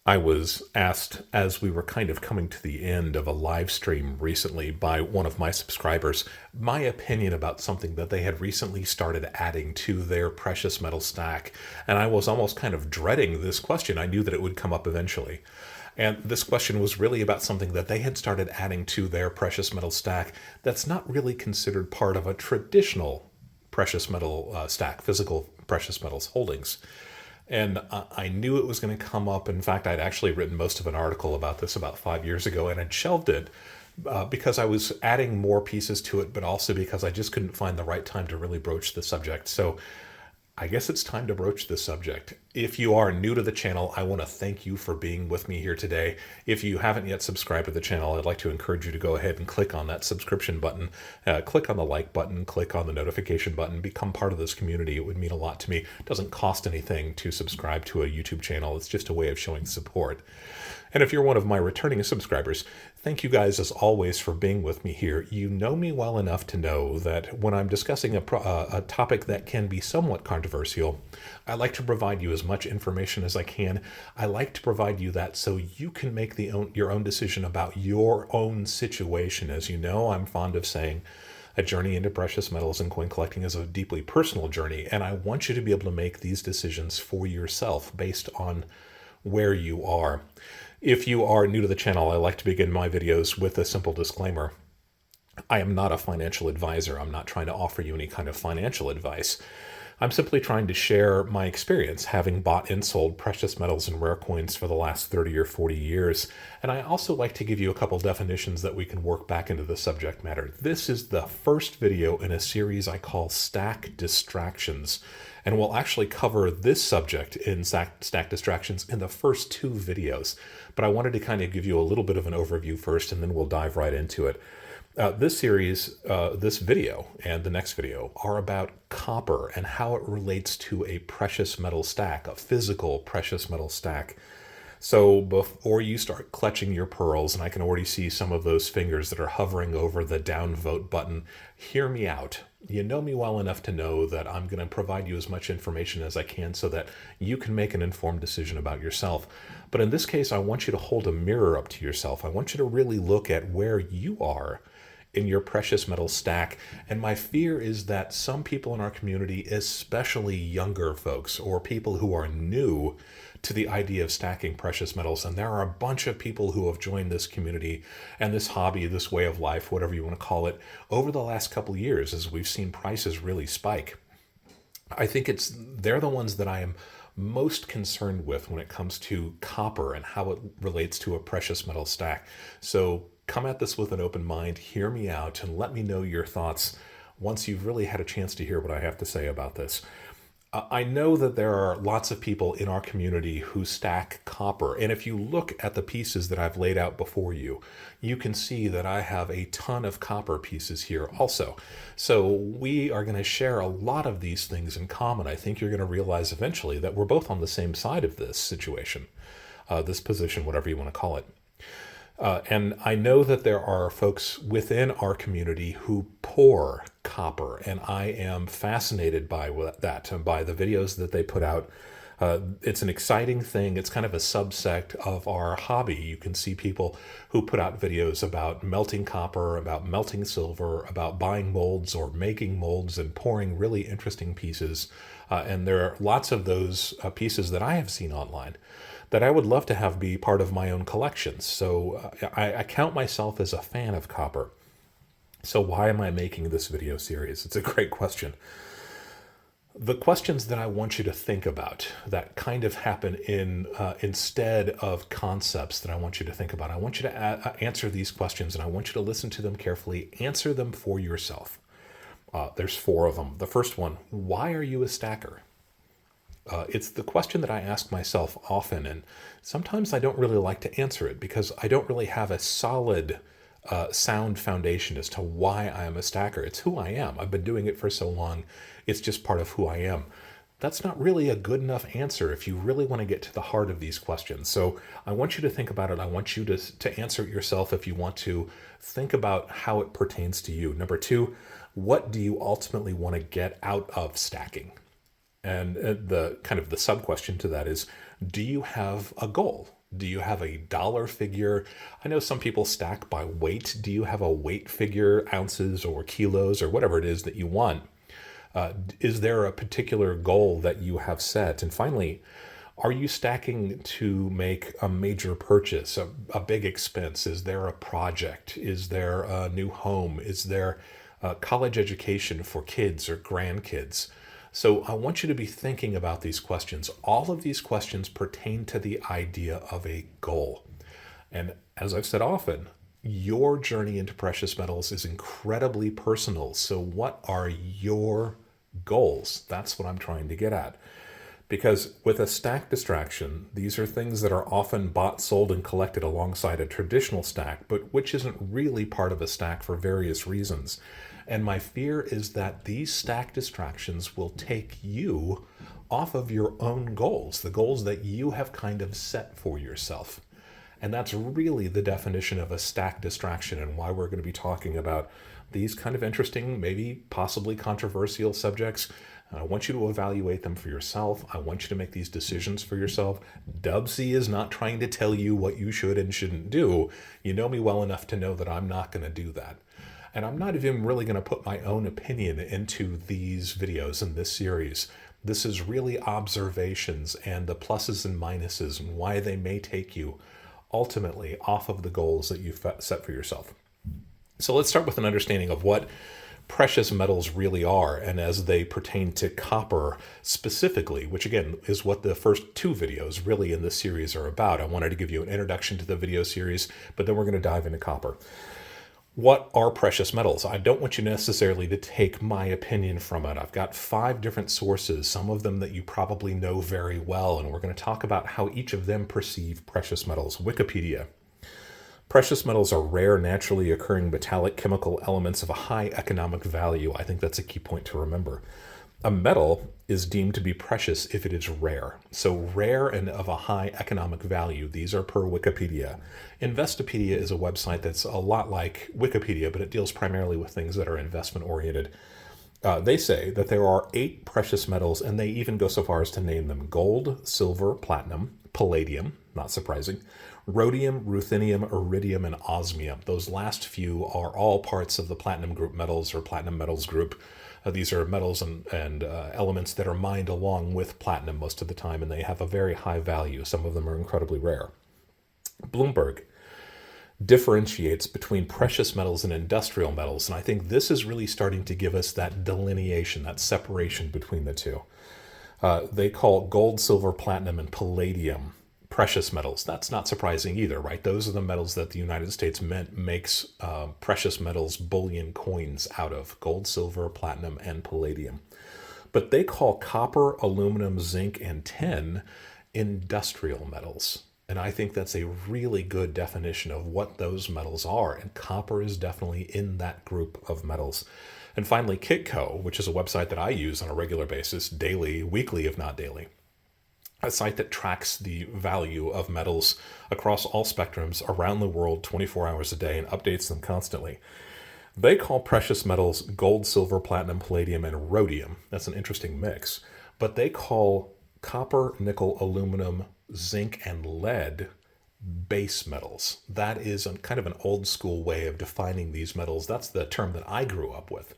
I was asked as we were kind of coming to the end of a live stream recently by one of my subscribers, my opinion about something that they had recently started adding to their precious metal stack. And I was almost kind of dreading this question. I knew that it would come up eventually. And this question was really about something that they had started adding to their precious metal stack that's not really considered part of a traditional precious metal stack, physical precious metals holdings. And I knew it was going to come up. In fact, I'd actually written most of an article about this about 5 years ago, and I'd shelved it because I was adding more pieces to it, but also because I just couldn't find the right time to really broach the subject. So I guess it's time to broach this subject. If you are new to the channel, I want to thank you for being with me here today. If you haven't yet subscribed to the channel, I'd like to encourage you to go ahead and click on that subscription button, click on the like button, click on the notification button, become part of this community. It would mean a lot to me. It doesn't cost anything to subscribe to a YouTube channel. It's just a way of showing support. And if you're one of my returning subscribers, thank you guys as always for being with me here. You know me well enough to know that when I'm discussing a topic that can be somewhat controversial, I like to provide you as much information as I can. I like to provide you that so you can make your own decision about your own situation. As you know, I'm fond of saying a journey into precious metals and coin collecting is a deeply personal journey, and I want you to be able to make these decisions for yourself based on where you are. If you are new to the channel, I like to begin my videos with a simple disclaimer. I am not a financial advisor. I'm not trying to offer you any kind of financial advice. I'm simply trying to share my experience having bought and sold precious metals and rare coins for the last 30 or 40 years. And I also like to give you a couple definitions that we can work back into the subject matter. This is the first video in a series I call Stack Distractions. And we'll actually cover this subject in Stack Distractions in the first two videos. But I wanted to kind of give you a little bit of an overview first, and then we'll dive right into it. This series, this video and the next video are about copper and how it relates to a precious metal stack, a physical precious metal stack. So before you start clutching your pearls, and I can already see some of those fingers that are hovering over the downvote button, hear me out. You know me well enough to know that I'm going to provide you as much information as I can so that you can make an informed decision about yourself. But in this case, I want you to hold a mirror up to yourself. I want you to really look at where you are in your precious metal stack. And my fear is that some people in our community, especially younger folks or people who are new to the idea of stacking precious metals, and there are a bunch of people who have joined this community and this hobby, this way of life, whatever you want to call it, over the last couple of years as we've seen prices really spike. I think they're the ones that I am most concerned with when it comes to copper and how it relates to a precious metal stack. So come at this with an open mind, hear me out, and let me know your thoughts once you've really had a chance to hear what I have to say about this. I know that there are lots of people in our community who stack copper, and if you look at the pieces that I've laid out before you, you can see that I have a ton of copper pieces here also. So we are going to share a lot of these things in common. I think you're going to realize eventually that we're both on the same side of this situation, this position, whatever you want to call it. And I know that there are folks within our community who pour copper, and I am fascinated by that, by the videos that they put out. It's an exciting thing. It's kind of a subsect of our hobby. You can see people who put out videos about melting copper, about melting silver, about buying molds or making molds and pouring really interesting pieces. And there are lots of those pieces that I have seen online that I would love to have be part of my own collections. So I count myself as a fan of copper. So why am I making this video series? It's a great question. The questions that I want you to think about that kind of happen instead of concepts that I want you to think about. I want you to answer these questions, and I want you to listen to them carefully. Answer them for yourself. There's four of them. The first one, why are you a stacker? It's the question that I ask myself often, and sometimes I don't really like to answer it because I don't really have a solid, sound foundation as to why I am a stacker. It's who I am. I've been doing it for so long. It's just part of who I am. That's not really a good enough answer if you really want to get to the heart of these questions. So I want you to think about it. I want you to answer it yourself if you want to. Think about how it pertains to you. Number two, what do you ultimately want to get out of stacking? And the kind of the sub question to that is, do you have a goal? Do you have a dollar figure? I know some people stack by weight. Do you have a weight figure, ounces or kilos or whatever it is that you want? Is there a particular goal that you have set? And finally, are you stacking to make a major purchase, a big expense? Is there a project? Is there a new home? Is there college education for kids or grandkids? So I want you to be thinking about these questions. All of these questions pertain to the idea of a goal. And as I've said often, your journey into precious metals is incredibly personal. So, what are your goals? That's what I'm trying to get at. Because with a stack distraction, these are things that are often bought, sold, and collected alongside a traditional stack, but which isn't really part of a stack for various reasons. And my fear is that these stack distractions will take you off of your own goals, the goals that you have kind of set for yourself. And that's really the definition of a stack distraction, and why we're going to be talking about these kind of interesting, maybe possibly controversial subjects. I want you to evaluate them for yourself. I want you to make these decisions for yourself. Dubsy is not trying to tell you what you should and shouldn't do. You know me well enough to know that I'm not going to do that. And I'm not even really going to put my own opinion into these videos in this series. This is really observations and the pluses and minuses and why they may take you ultimately off of the goals that you've set for yourself. So let's start with an understanding of what precious metals really are, and as they pertain to copper specifically, which again is what the first two videos really in this series are about. I wanted to give you an introduction to the video series, but then we're going to dive into copper. What are precious metals? I don't want you necessarily to take my opinion from it. I've got 5 different sources, some of them that you probably know very well, and we're going to talk about how each of them perceive precious metals. Wikipedia. Precious metals are rare, naturally occurring metallic chemical elements of a high economic value. I think that's a key point to remember. A metal is deemed to be precious if it is rare. So rare and of a high economic value. These are per Wikipedia. Investopedia is a website that's a lot like Wikipedia, but it deals primarily with things that are investment oriented. They say that there are 8 precious metals, and they even go so far as to name them: gold, silver, platinum, palladium, not surprising, rhodium, ruthenium, iridium, and osmium. Those last few are all parts of the platinum group metals or platinum metals group. These are metals and elements that are mined along with platinum most of the time, and they have a very high value. Some of them are incredibly rare. Bloomberg differentiates between precious metals and industrial metals, and I think this is really starting to give us that delineation, that separation between the two. They call gold, silver, platinum, and palladium precious metals. That's not surprising either, right? Those are the metals that the United States makes precious metals bullion coins out of: gold, silver, platinum, and palladium. But they call copper, aluminum, zinc, and tin industrial metals. And I think that's a really good definition of what those metals are. And copper is definitely in that group of metals. And finally, Kitco, which is a website that I use on a regular basis, daily, weekly, if not daily. A site that tracks the value of metals across all spectrums around the world 24 hours a day and updates them constantly. They call precious metals gold, silver, platinum, palladium, and rhodium. That's an interesting mix. But they call copper, nickel, aluminum, zinc, and lead base metals. That is kind of an old school way of defining these metals. That's the term that I grew up with.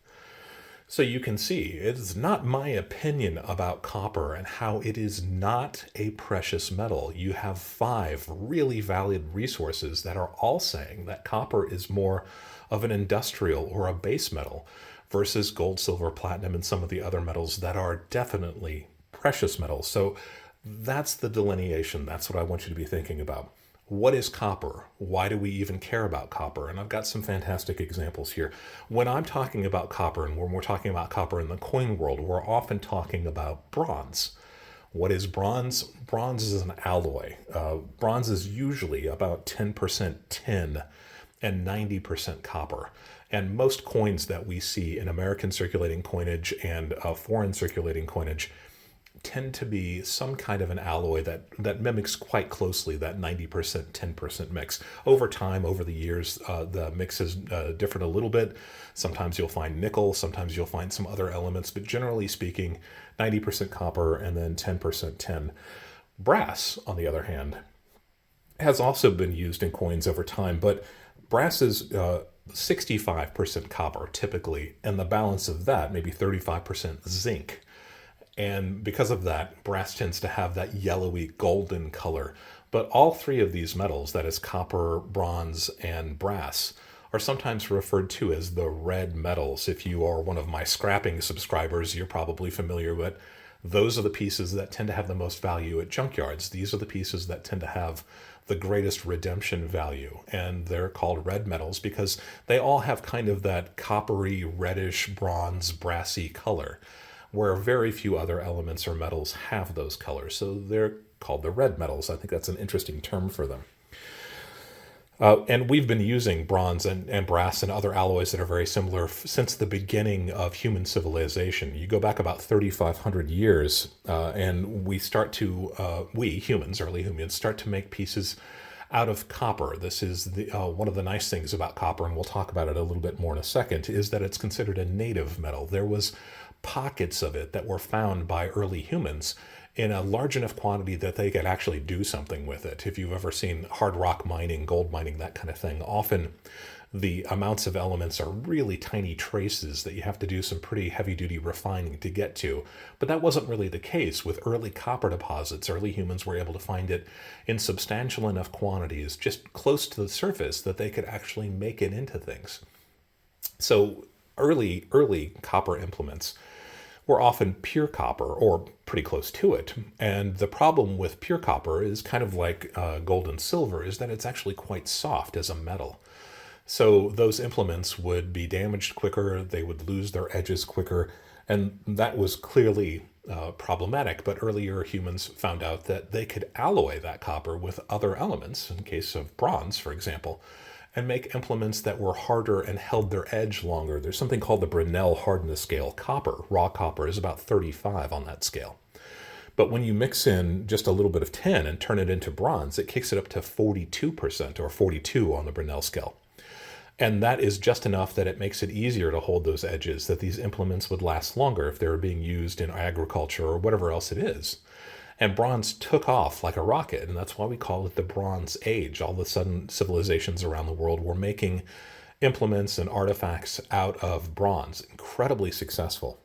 So you can see, it's not my opinion about copper and how it is not a precious metal. You have 5 really valid resources that are all saying that copper is more of an industrial or a base metal versus gold, silver, platinum, and some of the other metals that are definitely precious metals. So that's the delineation. That's what I want you to be thinking about. What is copper? Why do we even care about copper? And I've got some fantastic examples here. When I'm talking about copper, and when we're talking about copper in the coin world, we're often talking about bronze. What is bronze? Bronze is an alloy. Bronze is usually about 10% tin and 90% copper. And most coins that we see in American circulating coinage and foreign circulating coinage tend to be some kind of an alloy that mimics quite closely that 90%, 10% mix. Over time, over the years, the mix is different a little bit. Sometimes you'll find nickel, sometimes you'll find some other elements, but generally speaking, 90% copper and then 10% tin. Brass, on the other hand, has also been used in coins over time, but brass is 65% copper typically, and the balance of that, maybe 35% zinc. And because of that, brass tends to have that yellowy golden color. But all three of these metals, that is copper, bronze, and brass, are sometimes referred to as the red metals. If you are one of my scrapping subscribers, you're probably familiar with those are the pieces that tend to have the most value at junkyards. These are the pieces that tend to have the greatest redemption value. And they're called red metals because they all have kind of that coppery, reddish, bronze, brassy color, where very few other elements or metals have those colors. So they're called the red metals. I think that's an interesting term for them. And we've been using bronze and brass and other alloys that are very similar since the beginning of human civilization. You go back about 3,500 years, and we humans, early humans, start to make pieces out of copper. This is one of the nice things about copper, and we'll talk about it a little bit more in a second, is that it's considered a native metal. There was pockets of it that were found by early humans in a large enough quantity that they could actually do something with it. If you've ever seen hard rock mining, gold mining, that kind of thing, often the amounts of elements are really tiny traces that you have to do some pretty heavy duty refining to get to. But that wasn't really the case with early copper deposits. Early humans were able to find it in substantial enough quantities, just close to the surface, that they could actually make it into things. So early copper implements were often pure copper or pretty close to it. And the problem with pure copper is kind of like gold and silver, is that it's actually quite soft as a metal. So those implements would be damaged quicker, they would lose their edges quicker, and that was clearly problematic. But earlier humans found out that they could alloy that copper with other elements, in case of bronze, for example, and make implements that were harder and held their edge longer. There's something called the Brunel hardness scale. Raw copper, is about 35 on that scale. But when you mix in just a little bit of tin and turn it into bronze, it kicks it up to 42% or 42 on the Brunel scale. And that is just enough that it makes it easier to hold those edges, that these implements would last longer if they were being used in agriculture or whatever else it is. And bronze took off like a rocket, and that's why we call it the Bronze Age. All of a sudden, civilizations around the world were making implements and artifacts out of bronze. Incredibly successful.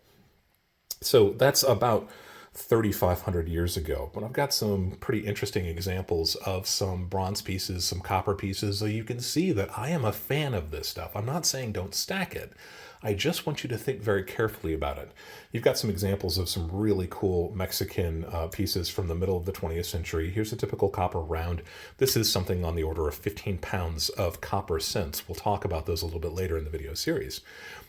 So that's about 3,500 years ago. But I've got some pretty interesting examples of some bronze pieces, some copper pieces, so you can see that I am a fan of this stuff. I'm not saying don't stack it. I just want you to think very carefully about it. You've got some examples of some really cool Mexican pieces from the middle of the 20th century. Here's a typical copper round. This is something on the order of 15 pounds of copper cents. We'll talk about those a little bit later in the video series.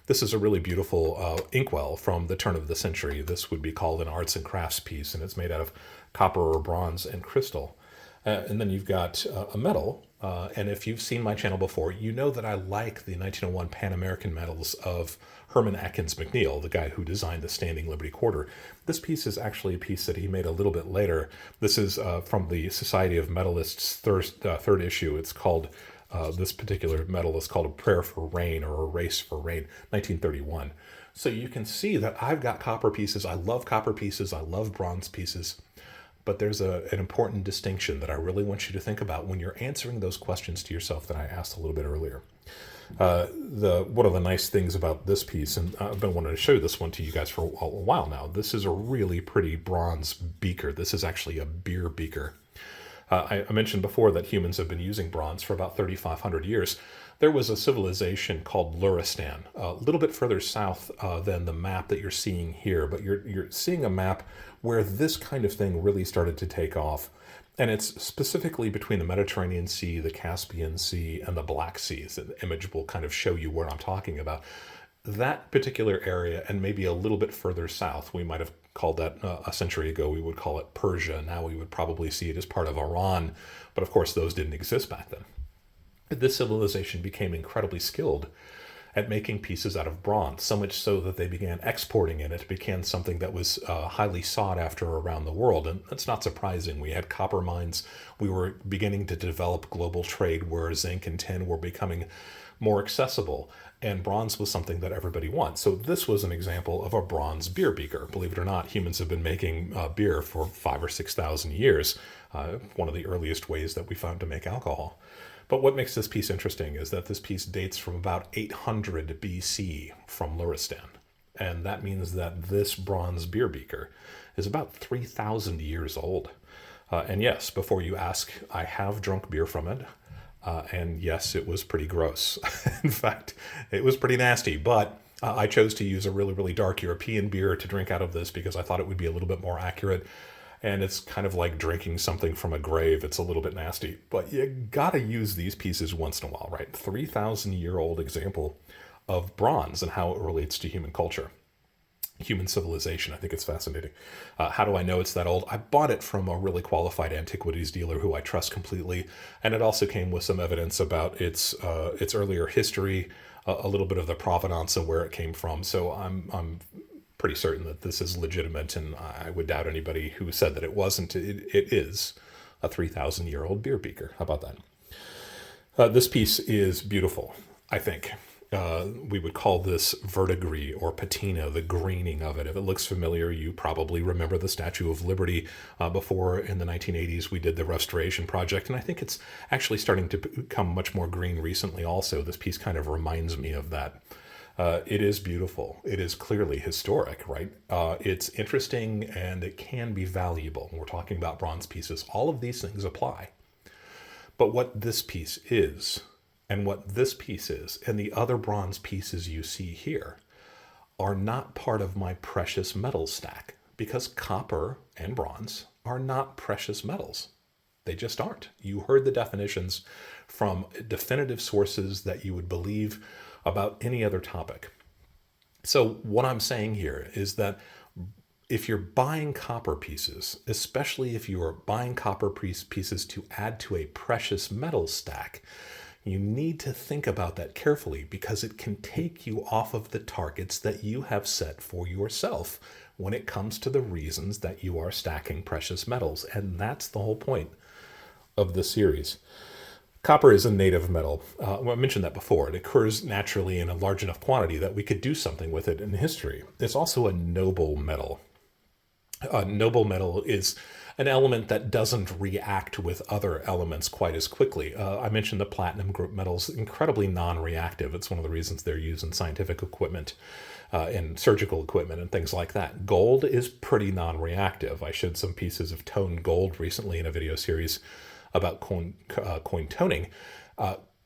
This is a really beautiful inkwell from the turn of the century. This would be called an arts and crafts piece, and it's made out of copper or bronze and crystal. And then you've got a medal, and if you've seen my channel before, you know that I like the 1901 Pan American medals of Herman Atkins McNeil, the guy who designed the Standing Liberty Quarter. This piece is actually a piece that he made a little bit later. This is from the Society of Medalists' third issue. It's called, this particular medal is called A Prayer for Rain or A Race for Rain, 1931. So you can see that I've got copper pieces. I love copper pieces. I love bronze pieces. But there's an important distinction that I really want you to think about when you're answering those questions to yourself that I asked a little bit earlier. One of the nice things about this piece, and I've been wanting to show this one to you guys for a while now, this is a really pretty bronze beaker. This is actually a beer beaker. I mentioned before that humans have been using bronze for about 3,500 years. There was a civilization called Luristan, a little bit further south than the map that you're seeing here, but you're seeing a map where this kind of thing really started to take off. And it's specifically between the Mediterranean Sea, the Caspian Sea, and the Black Sea. So the image will kind of show you what I'm talking about. That particular area, and maybe a little bit further south, we might have called that a century ago, we would call it Persia. Now we would probably see it as part of Iran, but of course those didn't exist back then. This civilization became incredibly skilled at making pieces out of bronze, so much so that they began exporting it. It became something that was highly sought after around the world, and that's not surprising. We had copper mines. We were beginning to develop global trade where zinc and tin were becoming more accessible. and bronze was something that everybody wants. So this was an example of a bronze beer beaker. Believe it or not, humans have been making beer for 5,000 or 6,000 years. One of the earliest ways that we found to make alcohol. But what makes this piece interesting is that this piece dates from about 800 BC from Luristan. And that means that this bronze beer beaker is about 3,000 years old. And yes, before you ask, I have drunk beer from it. And yes, it was pretty gross. In fact, it was pretty nasty. But I chose to use a really, really dark European beer to drink out of this because I thought it would be a little bit more accurate. And it's kind of like drinking something from a grave. It's a little bit nasty. But you gotta use these pieces once in a while, right? 3,000-year-old example of bronze and how it relates to human culture. Human civilization. I think it's fascinating. How do I know it's that old? I bought it from a really qualified antiquities dealer who I trust completely, and it also came with some evidence about its earlier history, a little bit of the provenance and where it came from. So I'm pretty certain that this is legitimate, and I would doubt anybody who said that it wasn't. It is a 3,000-year-old beer beaker. How about that? This piece is beautiful, I think. We would call this verdigris or patina, the greening of it. If it looks familiar, you probably remember the Statue of Liberty. Before, in the 1980s, we did the restoration project, and I think it's actually starting to become much more green recently also. This piece kind of reminds me of that. It is beautiful. It is clearly historic, right? It's interesting, and it can be valuable. We're talking about bronze pieces. All of these things apply. But what this piece is, and what this piece is, and the other bronze pieces you see here, are not part of my precious metals stack, because copper and bronze are not precious metals. They just aren't. You heard the definitions from definitive sources that you would believe about any other topic. So what I'm saying here is that if you're buying copper pieces, especially if you are buying copper pieces to add to a precious metal stack, you need to think about that carefully, because it can take you off of the targets that you have set for yourself when it comes to the reasons that you are stacking precious metals. And that's the whole point of this series. Copper is a native metal. Well, I mentioned that before. It occurs naturally in a large enough quantity that we could do something with it in history. It's also a noble metal. A noble metal is an element that doesn't react with other elements quite as quickly. I mentioned the platinum group metals, incredibly non-reactive. It's one of the reasons they're used in scientific equipment and surgical equipment and things like that. Gold is pretty non-reactive. I showed some pieces of toned gold recently in a video series about coin toning.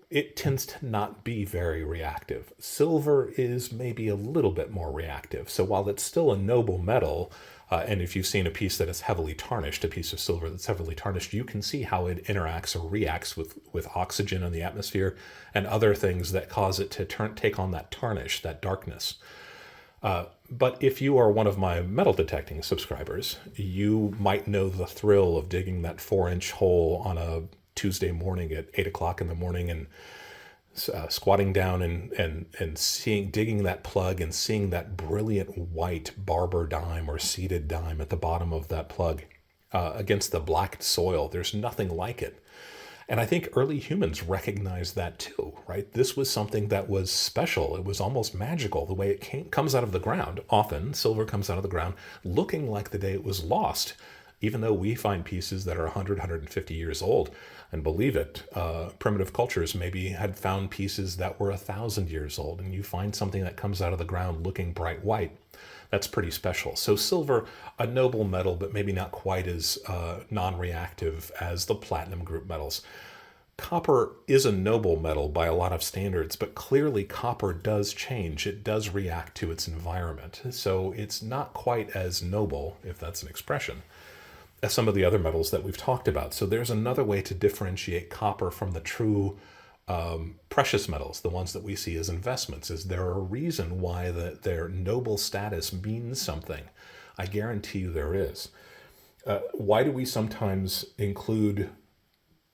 It tends to not be very reactive. Silver is maybe a little bit more reactive. So while it's still a noble metal, and if you've seen a piece that is heavily tarnished, a piece of silver that's heavily tarnished, you can see how it interacts or reacts with oxygen in the atmosphere and other things that cause it to take on that tarnish, that darkness. But if you are one of my metal detecting subscribers, you might know the thrill of digging that 4-inch hole on a Tuesday morning at 8 o'clock in the morning and squatting down and digging that plug and seeing that brilliant white barber dime or seeded dime at the bottom of that plug against the black soil. There's nothing like it. And I think early humans recognized that too, right? This was something that was special. It was almost magical the way it comes out of the ground. Often silver comes out of the ground looking like the day it was lost, even though we find pieces that are 100, 150 years old. And believe it, primitive cultures maybe had found pieces that were 1,000 years old, and you find something that comes out of the ground looking bright white. That's pretty special. So silver, a noble metal, but maybe not quite as non-reactive as the platinum group metals. Copper is a noble metal by a lot of standards, but clearly copper does change. It does react to its environment. So it's not quite as noble, if that's an expression, as some of the other metals that we've talked about. So there's another way to differentiate copper from the true precious metals, the ones that we see as investments. Is there a reason why their noble status means something? I guarantee you there is. Why do we sometimes include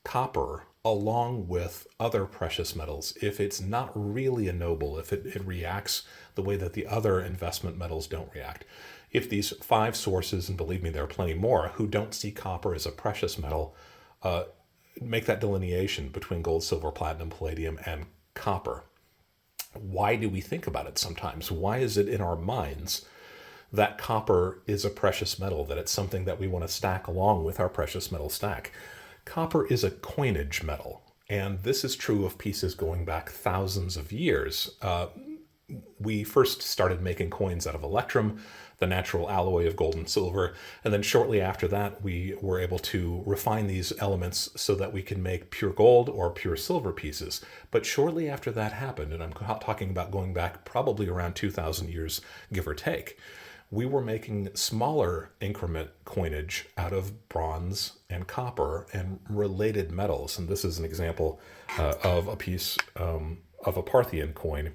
copper along with other precious metals if it's not really a noble, if it reacts the way that the other investment metals don't react? If these 5 sources, and believe me, there are plenty more, who don't see copper as a precious metal, make that delineation between gold, silver, platinum, palladium, and copper. Why do we think about it sometimes? Why is it in our minds that copper is a precious metal, that it's something that we want to stack along with our precious metal stack? Copper is a coinage metal, and this is true of pieces going back thousands of years. We first started making coins out of electrum, the natural alloy of gold and silver, and then shortly after that, we were able to refine these elements so that we can make pure gold or pure silver pieces. But shortly after that happened, and I'm talking about going back probably around 2,000 years, give or take, we were making smaller increment coinage out of bronze and copper and related metals. And this is an example of a piece of a Parthian coin.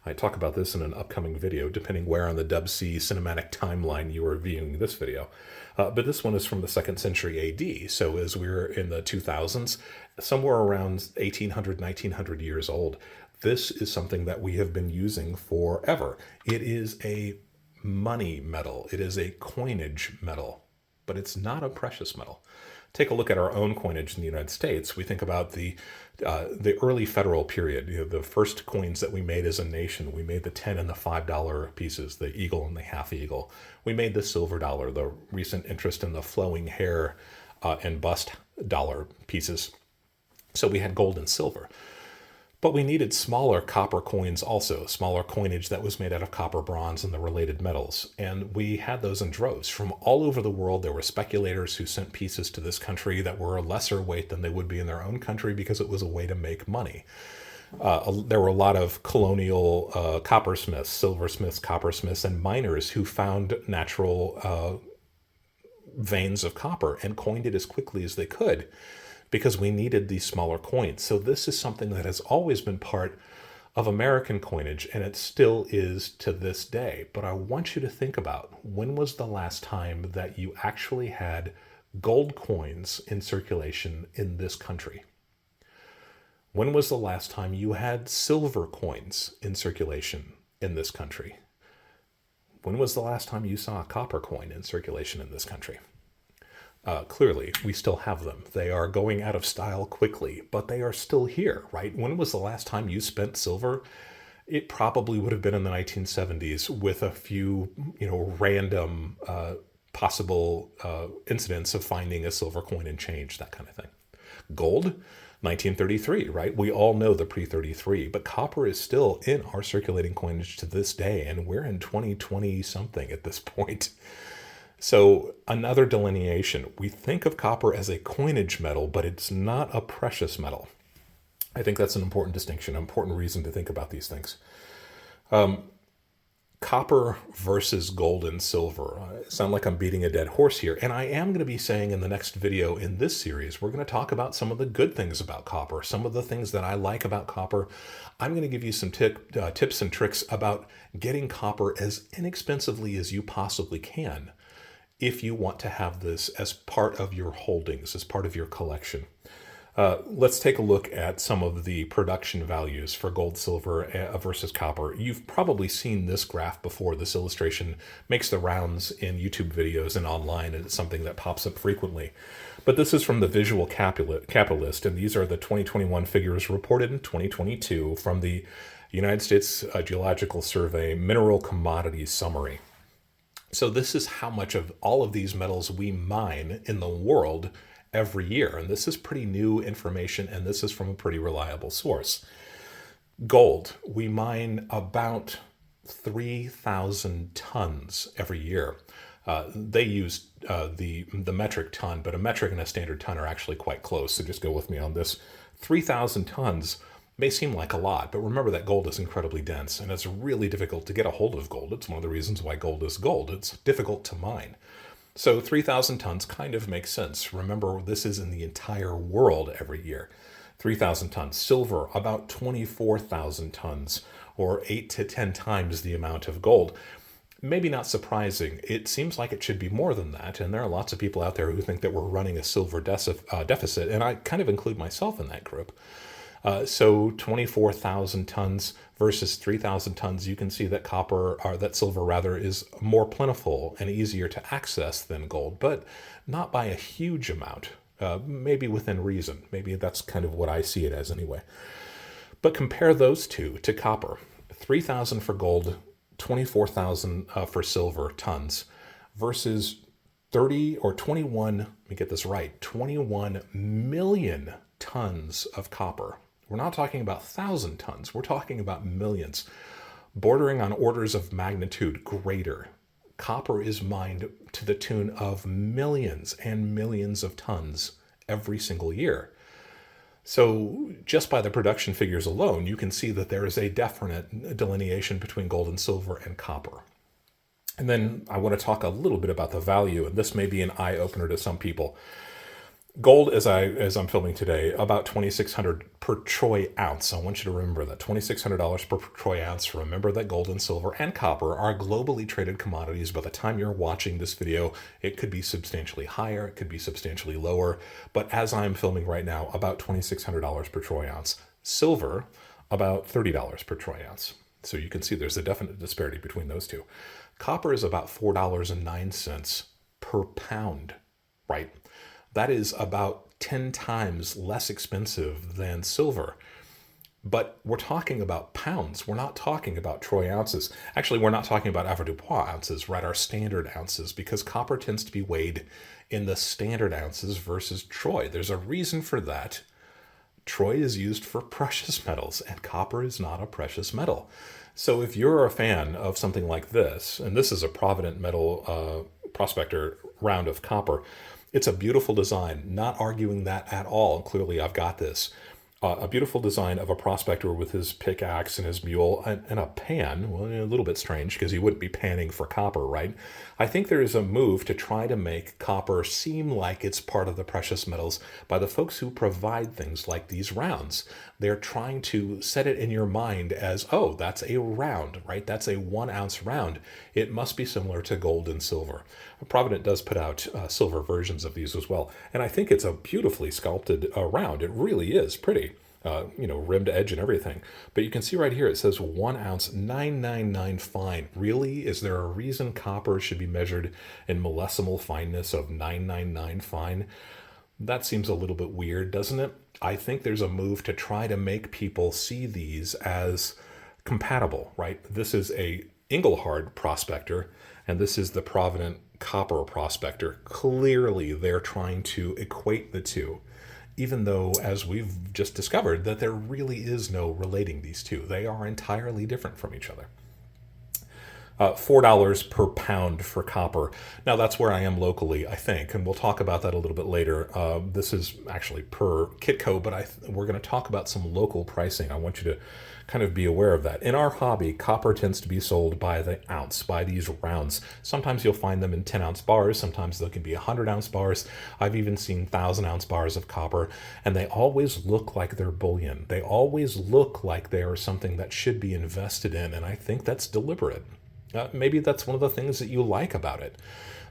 I talk about this in an upcoming video, depending where on the Dub-C cinematic timeline you are viewing this video. But this one is from the 2nd century AD. So as we're in the 2000s, somewhere around 1800, 1900 years old, this is something that we have been using forever. It is a money metal. It is a coinage metal, but it's not a precious metal. Take a look at our own coinage in the United States. We think about the early federal period, the first coins that we made as a nation. We made the $10 and the $5 pieces, the eagle and the half eagle. We made the silver dollar, the recent interest in the flowing hair and bust dollar pieces. So we had gold and silver. But we needed smaller copper coins also, smaller coinage that was made out of copper, bronze, and the related metals. And we had those in droves. From all over the world, there were speculators who sent pieces to this country that were a lesser weight than they would be in their own country because it was a way to make money. There were a lot of colonial coppersmiths, silversmiths, coppersmiths, and miners who found natural veins of copper and coined it as quickly as they could, because we needed these smaller coins. So this is something that has always been part of American coinage, and it still is to this day. But I want you to think about, when was the last time that you actually had gold coins in circulation in this country? When was the last time you had silver coins in circulation in this country? When was the last time you saw a copper coin in circulation in this country? Clearly, we still have them. They are going out of style quickly, but they are still here, right? When was the last time you spent silver? It probably would have been in the 1970s with a few, random possible incidents of finding a silver coin and change, that kind of thing. Gold, 1933, right? We all know the pre-33, but copper is still in our circulating coinage to this day, and we're in 2020 something at this point. So another delineation, we think of copper as a coinage metal, but it's not a precious metal. I think that's an important distinction, an important reason to think about these things. Copper versus gold and silver. I sound like I'm beating a dead horse here, and I am going to be saying in the next video in this series, we're going to talk about some of the good things about copper, some of the things that I like about copper. I'm going to give you some tips and tricks about getting copper as inexpensively as you possibly can, if you want to have this as part of your holdings, as part of your collection. Let's take a look at some of the production values for gold, silver versus copper. You've probably seen this graph before. This illustration makes the rounds in YouTube videos and online, and it's something that pops up frequently. But this is from the Visual Capitalist, and these are the 2021 figures reported in 2022 from the United States Geological Survey Mineral Commodities Summary. So this is how much of all of these metals we mine in the world every year. And this is pretty new information, and this is from a pretty reliable source. Gold, we mine about 3,000 tons every year. They use the metric ton, but a metric and a standard ton are actually quite close. So just go with me on this. 3,000 tons may seem like a lot, but remember that gold is incredibly dense, and it's really difficult to get a hold of gold. It's one of the reasons why gold is gold. It's difficult to mine. So 3,000 tons kind of makes sense. Remember, this is in the entire world every year. 3,000 tons. Silver, about 24,000 tons, or 8 to 10 times the amount of gold. Maybe not surprising. It seems like it should be more than that, and there are lots of people out there who think that we're running a silver deficit, and I kind of include myself in that group. So 24,000 tons versus 3,000 tons, you can see that that silver rather, is more plentiful and easier to access than gold, but not by a huge amount, maybe within reason. Maybe that's kind of what I see it as anyway. But compare those two to copper. 3,000 for gold, 24,000 for silver tons versus 30 or 21, let me get this right, 21 million tons of copper. We're not talking about 1,000 tons, we're talking about millions, bordering on orders of magnitude greater. Copper is mined to the tune of millions and millions of tons every single year. So just by the production figures alone, you can see that there is a definite delineation between gold and silver and copper. And then I want to talk a little bit about the value, and this may be an eye-opener to some people. Gold, as I'm filming today, about $2,600 per troy ounce. I want you to remember that, $2,600 per troy ounce. Remember that gold and silver and copper are globally traded commodities. By the time you're watching this video, it could be substantially higher, it could be substantially lower, but as I'm filming right now, about $2,600 per troy ounce. Silver, about $30 per troy ounce. So you can see there's a definite disparity between those two. Copper is about $4.09 per pound, right? That is about 10 times less expensive than silver. But we're talking about pounds. We're not talking about troy ounces. Actually, we're not talking about avoirdupois ounces, right? Our standard ounces, because copper tends to be weighed in the standard ounces versus troy. There's a reason for that. Troy is used for precious metals, and copper is not a precious metal. So if you're a fan of something like this, and this is a Provident Metal Prospector round of copper, it's a beautiful design, not arguing that at all. Clearly, I've got this. A beautiful design of a prospector with his pickaxe and his mule and a pan. Well, a little bit strange because he wouldn't be panning for copper, right? I think there is a move to try to make copper seem like it's part of the precious metals by the folks who provide things like these rounds. They're trying to set it in your mind as, oh, that's a round, right? That's a 1 ounce round. It must be similar to gold and silver. Provident does put out silver versions of these as well. And I think it's a beautifully sculpted round. It really is pretty. Rimmed edge and everything. But you can see right here, it says 1 ounce, 999 fine. Really? Is there a reason copper should be measured in millesimal fineness of 999 fine? That seems a little bit weird, doesn't it? I think there's a move to try to make people see these as compatible, right? This is a Engelhard prospector, and this is the Provident copper prospector. Clearly, they're trying to equate the two, even though, as we've just discovered, that there really is no relating these two. They are entirely different from each other. $4 per pound for copper. Now, that's where I am locally, I think, and we'll talk about that a little bit later. This is actually per Kitco, but we're going to talk about some local pricing. I want you to kind of be aware of that. In our hobby, copper tends to be sold by the ounce, by these rounds. Sometimes you'll find them in 10-ounce bars. Sometimes they can be 100-ounce bars. I've even seen 1,000-ounce bars of copper, and they always look like they're bullion. They always look like they are something that should be invested in, and I think that's deliberate. Maybe that's one of the things that you like about it.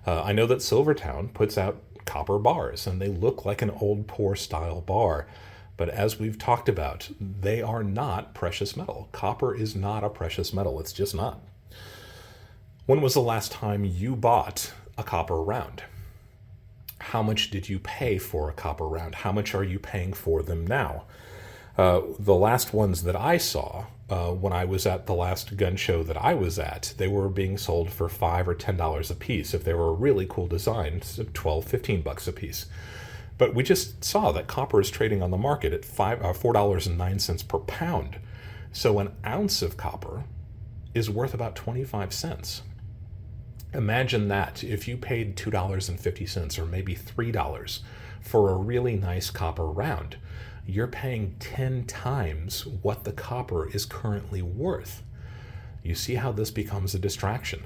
I know that Silvertown puts out copper bars, and they look like an old pour style bar. But as we've talked about, they are not precious metal. Copper is not a precious metal. It's just not. When was the last time you bought a copper round? How much did you pay for a copper round? How much are you paying for them now? The last ones that I saw, when I was at the last gun show that I was at, they were being sold for $5 or $10 a piece. If they were a really cool design, $12, $15 a piece. But we just saw that copper is trading on the market at $4.09 per pound. So an ounce of copper is worth about 25 cents. Imagine that if you paid $2.50 or maybe $3 for a really nice copper round. You're paying 10 times what the copper is currently worth. You see how this becomes a distraction.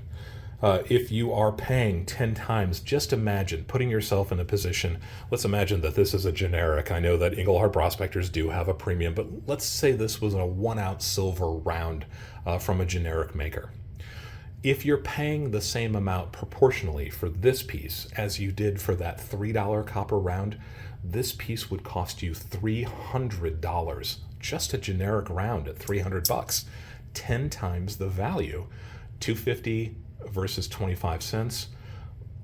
If you are paying 10 times, just imagine putting yourself in a position. Let's imagine that this is a generic. I know that Engelhard prospectors do have a premium, but let's say this was a 1 ounce silver round from a generic maker. If you're paying the same amount proportionally for this piece as you did for that $3 copper round, this piece would cost you $300. Just a generic round at $300. 10 times the value. $2.50 versus 25 cents.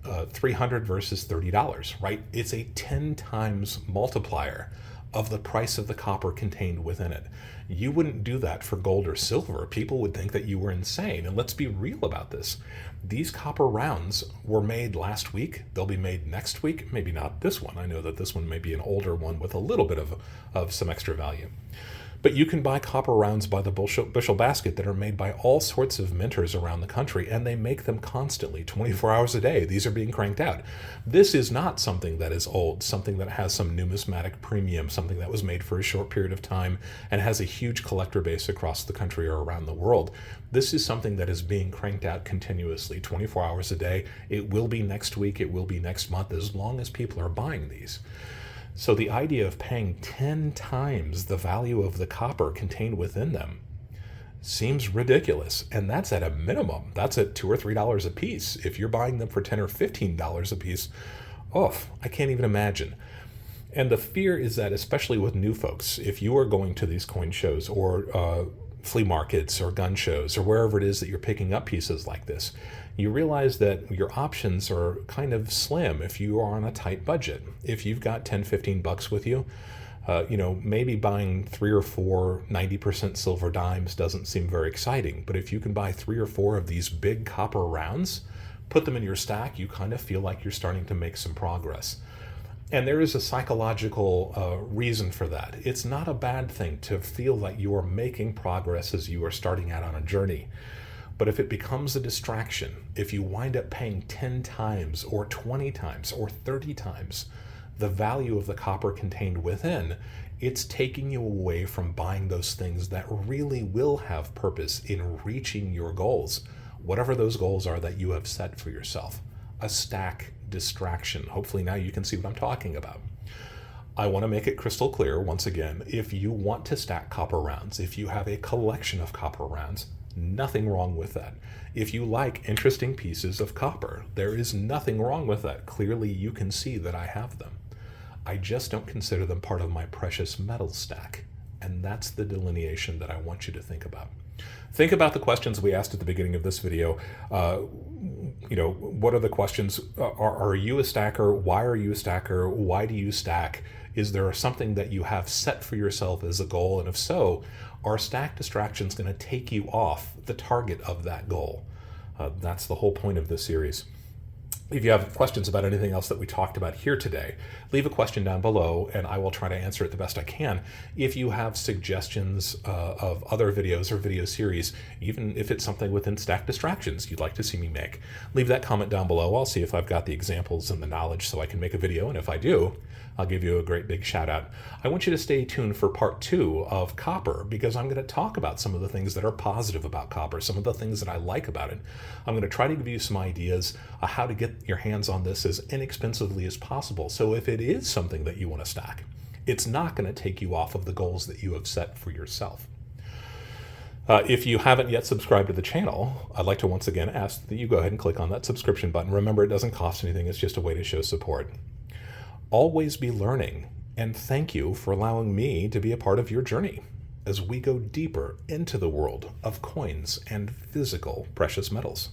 $300 versus $30, right? It's a 10 times multiplier. of the price of the copper contained within it. You wouldn't do that for gold or silver. People would think that you were insane. And let's be real about this. These copper rounds were made last week. They'll be made next week. Maybe not this one. I know that this one may be an older one with a little bit of some extra value. But you can buy copper rounds by the bushel basket that are made by all sorts of minters around the country, and they make them constantly, 24 hours a day. These are being cranked out. This is not something that is old, something that has some numismatic premium, something that was made for a short period of time and has a huge collector base across the country or around the world. This is something that is being cranked out continuously, 24 hours a day. It will be next week, it will be next month, as long as people are buying these. So the idea of paying 10 times the value of the copper contained within them seems ridiculous. And that's at a minimum. That's at $2 or $3 a piece. If you're buying them for $10 or $15 a piece, I can't even imagine. And the fear is that, especially with new folks, if you are going to these coin shows or flea markets or gun shows or wherever it is that you're picking up pieces like this, you realize that your options are kind of slim if you are on a tight budget. If you've got 10, 15 bucks with you, maybe buying 3 or 4 90% silver dimes doesn't seem very exciting. But if you can buy 3 or 4 of these big copper rounds, put them in your stack, you kind of feel like you're starting to make some progress. And there is a psychological reason for that. It's not a bad thing to feel that you are making progress as you are starting out on a journey. But if it becomes a distraction, if you wind up paying 10 times or 20 times or 30 times the value of the copper contained within, it's taking you away from buying those things that really will have purpose in reaching your goals, whatever those goals are that you have set for yourself. A stack distraction. Hopefully now you can see what I'm talking about. I want to make it crystal clear, once again, if you want to stack copper rounds, if you have a collection of copper rounds, nothing wrong with that. If you like interesting pieces of copper, there is nothing wrong with that. Clearly you can see that I have them. I just don't consider them part of my precious metal stack. And that's the delineation that I want you to think about. Think about the questions we asked at the beginning of this video. What are the questions? Are you a stacker? Why are you a stacker? Why do you stack? Is there something that you have set for yourself as a goal? And if so, are stack distractions going to take you off the target of that goal? That's the whole point of this series. If you have questions about anything else that we talked about here today, leave a question down below and I will try to answer it the best I can. If you have suggestions of other videos or video series, even if it's something within stack distractions you'd like to see me make, leave that comment down below. I'll see if I've got the examples and the knowledge so I can make a video, and if I do, I'll give you a great big shout out. I want you to stay tuned for part 2 of copper, because I'm going to talk about some of the things that are positive about copper, some of the things that I like about it. I'm going to try to give you some ideas on how to get your hands on this as inexpensively as possible. So if it is something that you want to stack, it's not going to take you off of the goals that you have set for yourself. If you haven't yet subscribed to the channel, I'd like to once again ask that you go ahead and click on that subscription button. Remember, it doesn't cost anything. It's just a way to show support. Always be learning, and thank you for allowing me to be a part of your journey as we go deeper into the world of coins and physical precious metals.